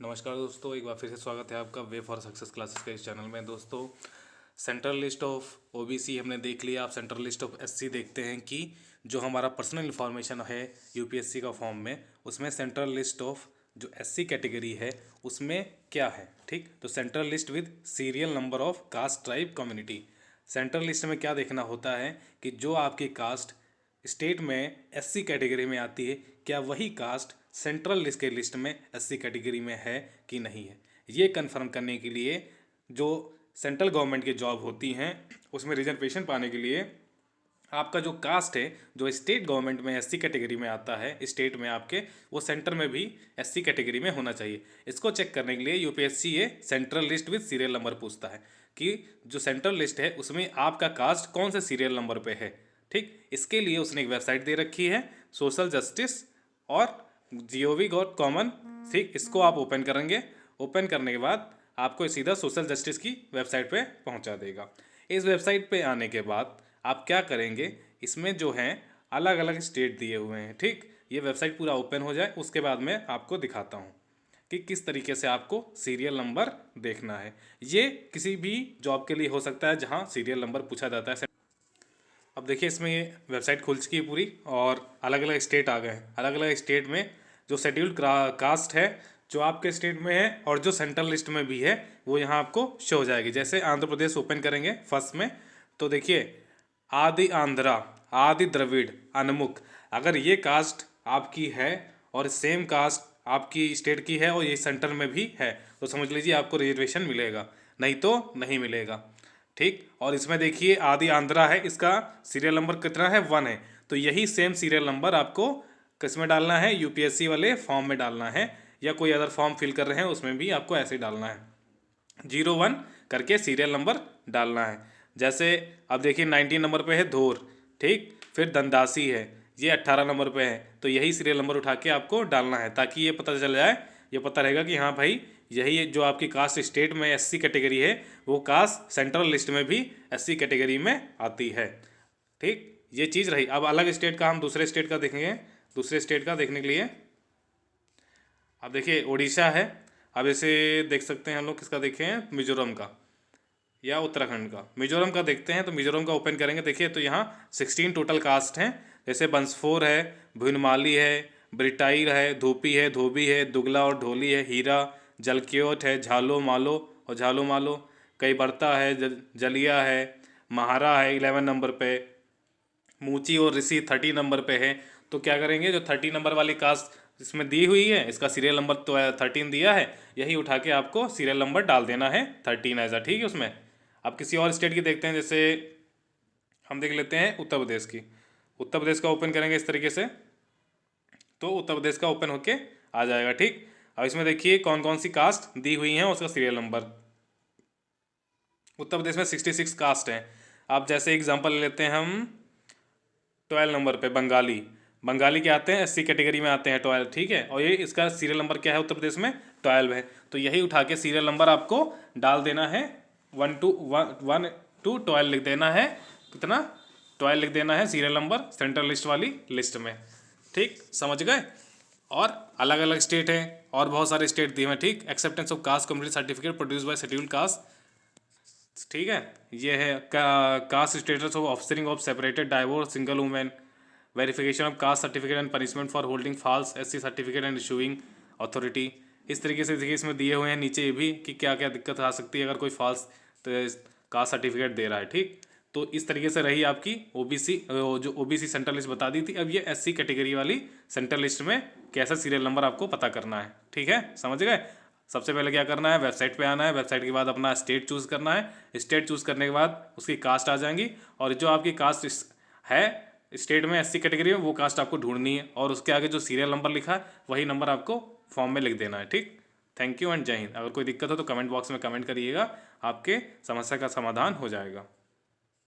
नमस्कार दोस्तों, एक बार फिर से स्वागत है आपका वे फॉर सक्सेस क्लासेस के इस चैनल में। दोस्तों, सेंट्रल लिस्ट ऑफ ओबीसी हमने देख लिया। आप सेंट्रल लिस्ट ऑफ एससी देखते हैं कि जो हमारा पर्सनल इन्फॉर्मेशन है यूपीएससी का फॉर्म में, उसमें सेंट्रल लिस्ट ऑफ जो एससी कैटेगरी है उसमें क्या है। ठीक, तो central list with serial number of caste tribe community. Central list में क्या देखना होता है कि जो आपकी कास्ट स्टेट में एससी कैटेगरी में आती है, क्या वही कास्ट सेंट्रल लिस्ट के लिस्ट में एससी कैटेगरी में है कि नहीं है। ये कंफर्म करने के लिए जो सेंट्रल गवर्नमेंट की जॉब होती हैं उसमें रिजर्वेशन पाने के लिए आपका जो कास्ट है जो स्टेट गवर्नमेंट में एससी कैटेगरी में आता है स्टेट में आपके, वो सेंटर में भी एससी कैटेगरी में होना चाहिए। इसको चेक करने के लिए यूपीएससी ये central list with serial number पूछता है कि जो सेंट्रल लिस्ट है उसमें आपका कास्ट कौन से सीरियल नंबर पे है। ठीक, इसके लिए उसने एक वेबसाइट दे रखी है सोशल जस्टिस और gov.common। ठीक, इसको आप ओपन करेंगे। ओपन करने के बाद आपको सीधा सोशल जस्टिस की वेबसाइट पे पहुंचा देगा। इस वेबसाइट पे आने के बाद आप क्या करेंगे, इसमें जो हैं अलग अलग स्टेट दिए हुए हैं। ठीक, ये वेबसाइट पूरा ओपन हो जाए उसके बाद मैं आपको दिखाता हूँ कि किस तरीके से आपको सीरियल नंबर देखना है। ये किसी भी जॉब के लिए हो सकता है जहाँ सीरियल नंबर पूछा जाता है। अब देखिए, इसमें ये वेबसाइट खुल चुकी है पूरी और अलग अलग स्टेट आ गए हैं। अलग अलग स्टेट में जो शेड्यूल्ड कास्ट है जो आपके स्टेट में है और जो सेंट्रल लिस्ट में भी है वो यहाँ आपको शो हो जाएगी। जैसे आंध्र प्रदेश ओपन करेंगे फर्स्ट में, तो देखिए आदि आंध्रा, आदि द्रविड़, अनमुक, अगर ये कास्ट आपकी है और सेम कास्ट आपकी स्टेट की है और ये सेंटर में भी है तो समझ लीजिए आपको रिजर्वेशन मिलेगा, नहीं तो नहीं मिलेगा। ठीक, और इसमें देखिए आदि आंध्रा है, इसका सीरियल नंबर कितना है, 1 है। तो यही सेम सीरियल नंबर आपको किसमें डालना है, यूपीएससी वाले फॉर्म में डालना है या कोई अदर फॉर्म फिल कर रहे हैं उसमें भी आपको ऐसे ही डालना है। 01 करके सीरियल नंबर डालना है। जैसे अब देखिए 19 नंबर पे है धोर, ठीक, फिर दंदासी है, ये 18 नंबर पे है, तो यही सीरियल नंबर उठा के आपको डालना है ताकि ये पता चल जाए, ये पता रहेगा कि हाँ भाई यही जो आपकी कास्ट स्टेट में एससी कैटेगरी है वो कास्ट सेंट्रल लिस्ट में भी एससी कैटेगरी में आती है। ठीक, ये चीज़ रही। अब अलग स्टेट का हम दूसरे स्टेट का देखेंगे। दूसरे स्टेट का देखने के लिए अब देखिए उड़ीसा है। अब इसे देख सकते हैं हम लोग, किसका देखें, मिजोरम का या उत्तराखंड का। मिजोरम का देखते हैं तो मिजोरम का ओपन करेंगे। देखिए तो यहाँ 16 टोटल कास्ट हैं। जैसे बंसफोर है, भुनमाली है, ब्रिटाई है, धोपी है, धोबी है, दुगला और ढोली है, हीरा, जलक्योट है, झालो मालो और झालो मालो, कई बर्ता है, जलिया है, महारा है 11 नंबर पे, मूची और ऋषि 30 नंबर पे है। तो क्या करेंगे, जो 30 नंबर वाली कास्ट इसमें दी हुई है इसका सीरियल नंबर तो 13 दिया है, यही उठा के आपको सीरियल नंबर डाल देना है 13 ऐसा। ठीक है, उसमें अब किसी और स्टेट की देखते हैं। जैसे हम देख लेते हैं उत्तर प्रदेश की। उत्तर प्रदेश का ओपन करेंगे इस तरीके से तो उत्तर प्रदेश का ओपन होके आ जाएगा। ठीक, अब इसमें देखिए कौन कौन सी कास्ट दी हुई हैं उसका सीरियल नंबर। उत्तर प्रदेश में 66 कास्ट हैं। आप जैसे एग्जांपल ले लेते हैं हम 12 नंबर पे बंगाली। बंगाली के आते हैं एससी कैटेगरी में आते हैं 12। ठीक है, और ये इसका सीरियल नंबर क्या है उत्तर प्रदेश में 12 है। तो यही उठा के सीरियल नंबर आपको डाल देना है 1 to 12 लिख देना है। कितना, 12 लिख देना है सीरियल नंबर सेंट्रल लिस्ट वाली लिस्ट में। ठीक, समझ गए। और अलग अलग स्टेट हैं और बहुत सारे स्टेट दिए हैं। ठीक, acceptance of caste community certificate produce by scheduled caste. ठीक है, ये है caste status of officering of separated divorce single women, verification of caste certificate and punishment for holding false SC certificate and issuing authority. इस तरीके से देखिए इसमें दिए हुए हैं नीचे ये भी कि क्या क्या दिक्कत आ सकती है अगर कोई फॉल्स कास्ट सर्टिफिकेट दे रहा है। ठीक, तो इस तरीके से रही आपकी ओबीसी, जो ओबीसी सेंट्रल लिस्ट बता दी थी। अब ये एससी कैटेगरी वाली सेंट्रल लिस्ट में कैसा सीरियल नंबर आपको पता करना है। ठीक है, समझ गए। सबसे पहले क्या करना है, वेबसाइट पे आना है। वेबसाइट के बाद अपना स्टेट चूज़ करना है। स्टेट चूज़ करने के बाद उसकी कास्ट आ जाएंगी और जो आपकी कास्ट है स्टेट में एससी कैटेगरी में वो कास्ट आपको ढूंढनी है और उसके आगे जो सीरियल नंबर लिखा है वही नंबर आपको फॉर्म में लिख देना है। ठीक, थैंक यू एंड जय हिंद। अगर कोई दिक्कत हो तो कमेंट बॉक्स में कमेंट करिएगा, आपके समस्या का समाधान हो जाएगा।